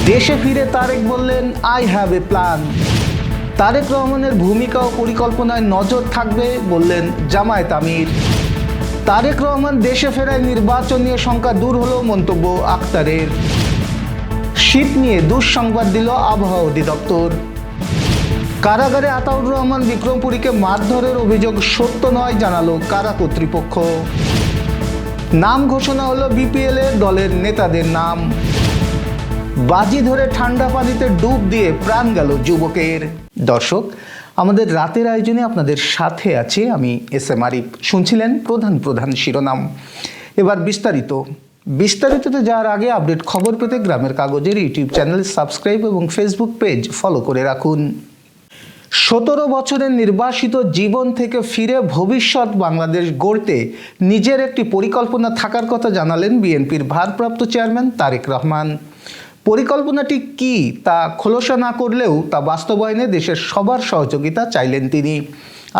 দেশে ফিরে তারেক বললেন, I have a plan. Tarek রহমানের ভূমিকা ও পরিকল্পনায় নজর থাকবে বললেন জামায়াত আমির। তারেক রহমান দেশে ফেরায় নির্বাচন নিয়ে শঙ্কা দূর হলো মন্তব্য আক্তারের। শীত নিয়ে দুঃসংবাদ দিল আবহাওয়া অধিদপ্তর। কারাগারে আতাউর রহমান বিক্রমপুরীকে মারধরের অভিযোগ সত্য নয় জানালো কারা কর্তৃপক্ষ। নাম ঘোষণা হলো বিপিএল এর দলের নেতাদের নাম। বাজি ধরে ঠান্ডা পানিতে ডুব দিয়ে প্রাণ গেল যুবকের। দর্শক, আমাদের রাতের আয়োজনে আপনাদের সাথে আছি আমি এস.এম. আরিফ। শুনছিলেন প্রধান শিরোনাম। এবার বিস্তারিততে যাওয়ার আগে আপডেট খবর পেতে গ্রামের কাগজের ইউটিউব চ্যানেল সাবস্ক্রাইব এবং ফেসবুক পেজ ফলো করে রাখুন। 17 বছরের নির্বাসিত জীবন থেকে ফিরে ভবিষ্যৎ বাংলাদেশ গড়তে নিজের একটি পরিকল্পনা থাকার কথা জানালেন বিএনপির ভারপ্রাপ্ত চেয়ারম্যান তারেক রহমান। পরিকল্পনাটি কি তা খোলসা না করলেও তা বাস্তবায়নে দেশের সবার সহযোগিতা চাইলেন তিনি।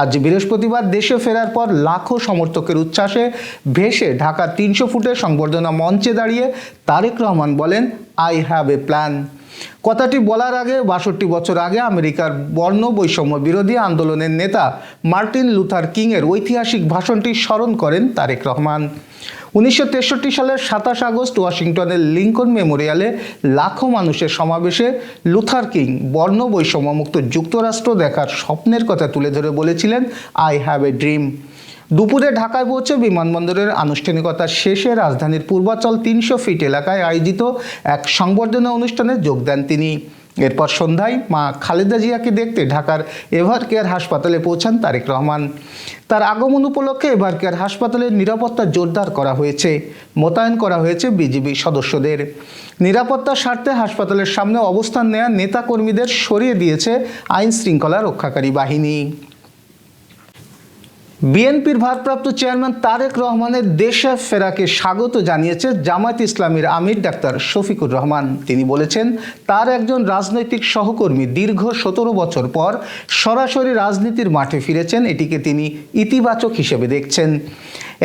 আজ বৃহস্পতিবার দেশে ফেরার পর লাখো সমর্থকের উচ্ছ্বাসে ভেসে ঢাকা 300 ফুটের সংবর্ধনা মঞ্চে দাঁড়িয়ে তারেক রহমান বলেন, আই হ্যাভ এ প্ল্যান। কথাটি বলার আগে 62 বছর আগে আমেরিকার বর্ণ বৈষম্য বিরোধী আন্দোলনের নেতা মার্টিন লুথার কিংয়ের ঐতিহাসিক ভাষণটি স্মরণ করেন তারেক রহমান। 1963 সালের 27 আগস্ট ওয়াশিংটনের লিঙ্কন মেমোরিয়ালে লাখো মানুষের সমাবেশে লুথার কিং বর্ণ বৈষম্যমুক্ত যুক্তরাষ্ট্র দেখার স্বপ্নের কথা তুলে ধরে বলেছিলেন, আই হ্যাভ এ ড্রিম। দুপুরে ঢাকায় পৌঁছে বিমানবন্দরের আনুষ্ঠানিকতা শেষে রাজধানীর পূর্বাচল 300 ফিট এলাকায় আয়োজিত এক সংবর্ধনা অনুষ্ঠানে যোগ দেন তিনি। এরপর সন্ধ্যায় মা খালেদা জিয়াকে দেখতে ঢাকার এভার কেয়ার হাসপাতালে পৌঁছান তারেক রহমান। তার আগমন উপলক্ষে এভার কেয়ার হাসপাতালের নিরাপত্তা জোরদার করা হয়েছে, মোতায়েন করা হয়েছে বিজিবি সদস্যদের। নিরাপত্তার স্বার্থে হাসপাতালের সামনে অবস্থান নেওয়া নেতাকর্মীদের সরিয়ে দিয়েছে আইন শৃঙ্খলা রক্ষাকারী বাহিনী। বিএনপির ভারপ্রাপ্ত চেয়ারম্যান তারেক রহমানের দেশে ফেরাকে স্বাগত জানিয়েছে জামায়াত ইসলামীর আমির ডাক্তার শফিকুর রহমান। তিনি বলেছেন, তার একজন রাজনৈতিক সহকর্মী দীর্ঘ 17 বছর পর সরাসরি রাজনীতির মাঠে ফিরেছেন, এটিকে তিনি ইতিবাচক হিসেবে দেখছেন।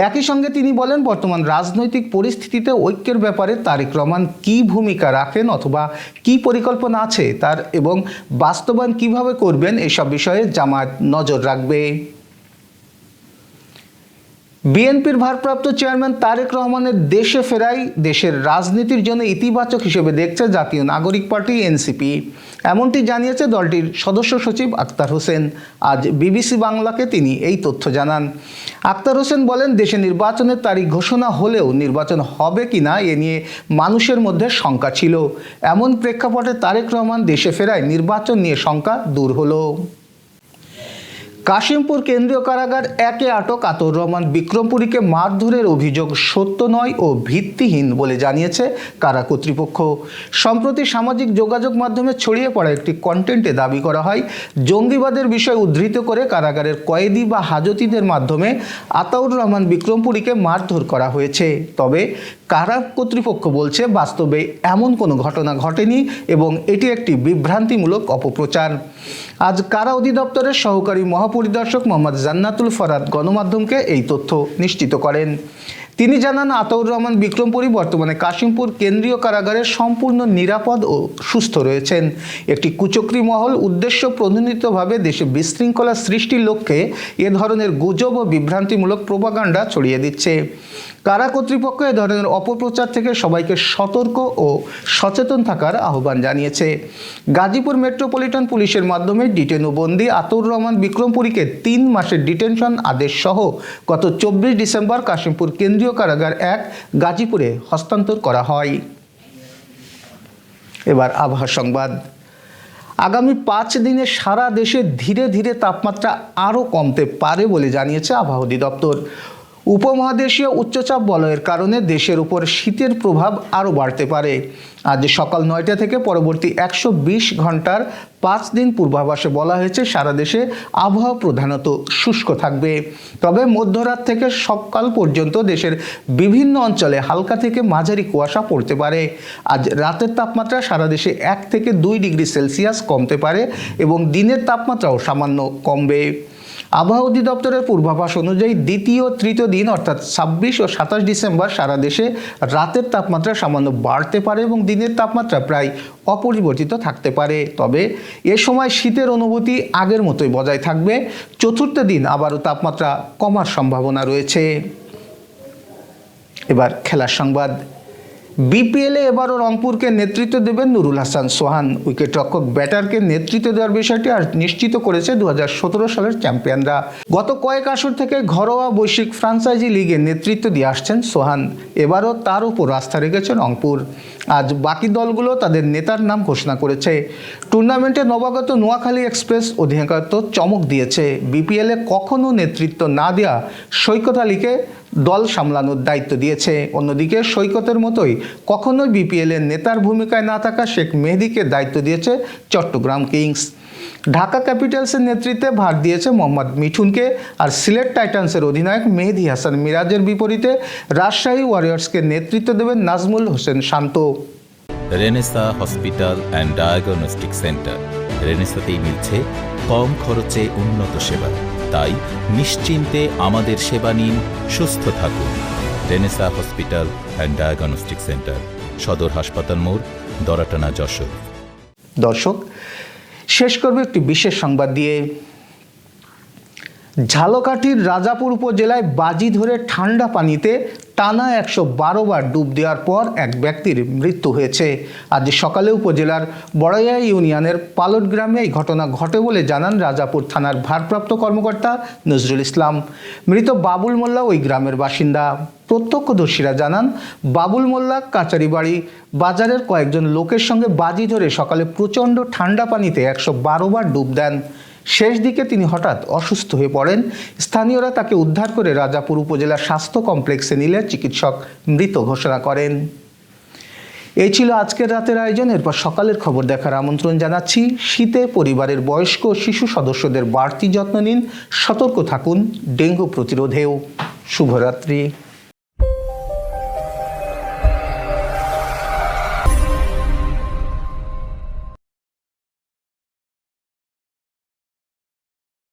একই সঙ্গে তিনি বলেন, বর্তমান রাজনৈতিক পরিস্থিতিতে ঐক্যের ব্যাপারে তারেক রহমান কী ভূমিকা রাখেন অথবা কী পরিকল্পনা আছে তার এবং বাস্তবায়ন কিভাবে করবেন এসব বিষয়ে জামায়াত নজর রাখবে। বিএনপির ভারপ্রাপ্ত চেয়ারম্যান তারেক রহমানের দেশে ফেরাই দেশের রাজনীতির জন্য ইতিবাচক হিসেবে দেখছে জাতীয় নাগরিক পার্টি এনসিপি। এমনটি জানিয়েছে দলটির সদস্য সচিব আক্তার হোসেন। আজ বিবিসি বাংলাকে তিনি এই তথ্য জানান। আক্তার হোসেন বলেন, দেশে নির্বাচনের তারিখ ঘোষণা হলেও নির্বাচন হবে কিনা এ নিয়ে মানুষের মধ্যে শঙ্কা ছিল। এমন প্রেক্ষাপটে তারেক রহমান দেশে ফেরায় নির্বাচন নিয়ে শঙ্কা দূর হলো। কাশিমপুর কেন্দ্রীয় কারাগার 1-এ আটক আতাউর রহমান বিক্রমপুরীকে মারধরের অভিযোগ সত্য নয় ও ভিত্তিহীন বলে জানিয়েছে কারা কর্তৃপক্ষ। সম্প্রতি সামাজিক যোগাযোগ মাধ্যমে ছড়িয়ে পড়া একটি কন্টেন্টে দাবি করা হয়, জঙ্গিবাদের বিষয় উদ্ধৃত করে কারাগারের কয়েদি বা হাজতিদের মাধ্যমে আতাউর রহমান বিক্রমপুরীকে মারধর করা হয়েছে। তবে কারা কর্তৃপক্ষ বলছে, বাস্তবে এমন কোনো ঘটনা ঘটেনি এবং এটি একটি বিভ্রান্তিমূলক অপপ্রচার। আজ কারা অধিদপ্তরের সহকারী মহাপরিদর্শক মোহাম্মদ জান্নাতুল ফরাদ গণমাধ্যমকে এই তথ্য নিশ্চিত করেন। তিনি জানান, আতাউর রহমান বিক্রমপুরী বর্তমানে কাশিমপুর কেন্দ্রীয় কারাগারে সম্পূর্ণ নিরাপদ ও সুস্থ রয়েছেন। একটি কুচক্রী মহল উদ্দেশ্য প্রণোদিতভাবে দেশে বিশৃঙ্খলা সৃষ্টির লক্ষ্যে এ ধরনের গুজব ও বিভ্রান্তিমূলক প্রোপাগান্ডা ছড়িয়ে দিচ্ছে। কারা কর্তৃপক্ষ এ ধরনের অপপ্রচার থেকে সবাইকে সতর্ক ও সচেতন থাকার আহ্বান জানিয়েছে। গাজীপুর মেট্রোপলিটন পুলিশের মাধ্যমে ডিটেনবন্দি আতাউর রহমান বিক্রমপুরীকে 3 মাসের ডিটেনশন আদেশ সহ গত 24 ডিসেম্বর কাশিমপুর কেন্দ্রীয় কারাগার 1 গাজীপুরে হস্তান্তর করা হয়। এবার আবহাওয়া সংবাদ। আগামী 5 দিনে সারা দেশে ধীরে ধীরে তাপমাত্রা আরও কমতে পারে বলে জানিয়েছে আবহাওয়া অধিদপ্তর। উপমহাদেশীয় উচ্চচাপ বলয়ের কারণে দেশের উপর শীতের প্রভাব আরও বাড়তে পারে। আজ সকাল 9টা থেকে পরবর্তী 120 ঘন্টার 5 দিন পূর্বাভাসে বলা হয়েছে, সারা দেশে আবহাওয়া প্রধানত শুষ্ক থাকবে। তবে মধ্যরাত থেকে সকাল পর্যন্ত দেশের বিভিন্ন অঞ্চলে হালকা থেকে মাঝারি কুয়াশা পড়তে পারে। আজ রাতের তাপমাত্রা সারা দেশে 1 থেকে 2 ডিগ্রি সেলসিয়াস কমতে পারে এবং দিনের তাপমাত্রাও সামান্য কমবে। আবহাওয়া অধিদপ্তরের পূর্বাভাস অনুযায়ী দ্বিতীয় ও তৃতীয় দিন অর্থাৎ 26 ও 27 ডিসেম্বর সারা দেশে রাতের তাপমাত্রা সামান্য বাড়তে পারে এবং দিনের তাপমাত্রা প্রায় অপরিবর্তিত থাকতে পারে। তবে এ সময় শীতের অনুভূতি আগের মতোই বজায় থাকবে। চতুর্থ দিন আবারও তাপমাত্রা কমার সম্ভাবনা রয়েছে। এবার খেলার সংবাদ। বিপিএলে এবারও রংপুরকে নেতৃত্ব দেবেন নুরুল হাসান সোহান। উইকেটরক্ষক ব্যাটারকে নেতৃত্ব দেওয়ার বিষয়টি আর নিশ্চিত করেছে 2017 সালের চ্যাম্পিয়নরা। গত কয়েক আসর থেকে ঘরোয়া বৈশ্বিক ফ্রাঞ্চাইজি লিগে নেতৃত্ব দিয়ে আসছেন সোহান। এবারও তার উপর আস্থা রেখেছে রংপুর। আজ বাকি দলগুলো তাদের নেতার নাম ঘোষণা করেছে। টুর্নামেন্টে নবাগত নোয়াখালী এক্সপ্রেস অধিনায়কত্ব চমক দিয়েছে। বিপিএলে কখনো নেতৃত্ব না দেওয়া সৈকত আলীকে দল সামলানোর দায়িত্ব দিয়েছে। অন্যদিকে সৈকতের মতোই কখনোই বিপিএলের নেতার ভূমিকায় না থাকা শেখ মেহেদীকে দায়িত্ব দিয়েছে চট্টগ্রাম কিংস। ঢাকা ক্যাপিটালসের নেতৃত্বে ভার দিয়েছে মোহাম্মদ মিঠুনকে। আর সিলেট টাইটান্সের অধিনায়ক মেহেদী হাসান মিরাজের বিপরীতে রাজশাহী ওয়ারিয়র্সকে নেতৃত্ব দেবেন Nazmul Hossain Shanto. Renaissance hospital and diagnostic centre. রেনেসাতেই মিলছে কম খরচে উন্নত সেবা। তাই নিশ্চিন্তে আমাদের সেবা নিন, সুস্থ থাকুন। Renaissance hospital and diagnostic centre, সদর হাসপাতাল মোড়, দরাটানা, যশোর। দর্শক, শেষ করব একটি বিশেষ সংবাদ দিয়ে। ঝালকাঠির রাজাপুর উপজেলায় বাজি ধরে ঠান্ডা পানিতে টানা 112 বার ডুব দেওয়ার পর এক ব্যক্তির মৃত্যু হয়েছে। আজ সকালে উপজেলার বড়াইয়া ইউনিয়নের পালট গ্রামে এই ঘটনা ঘটে বলে জানান রাজাপুর থানার ভারপ্রাপ্ত কর্মকর্তা নজরুল ইসলাম। মৃত বাবুল মোল্লা ওই গ্রামের বাসিন্দা। প্রত্যক্ষদর্শীরা জানান, বাবুল মোল্লা কাচারিবাড়ি বাজারের কয়েকজন লোকের সঙ্গে বাজি ধরে সকালে প্রচণ্ড ঠান্ডা পানিতে 112 বার ডুব দেন। শেষ দিকে তিনি হঠাৎ অসুস্থ হয়ে পড়েন। স্থানীয়রা তাকে উদ্ধার করে রাজাপুর উপজেলা স্বাস্থ্য কমপ্লেক্সে নিলে চিকিৎসক মৃত ঘোষণা করেন। এই ছিল আজকের রাতের আয়োজন। এরপর সকালের খবর দেখার আমন্ত্রণ জানাচ্ছি। শীতে পরিবারের বয়স্ক ও শিশু সদস্যদের বাড়তি যত্ন নিন, সতর্ক থাকুন ডেঙ্গু প্রতিরোধেও। শুভরাত্রি।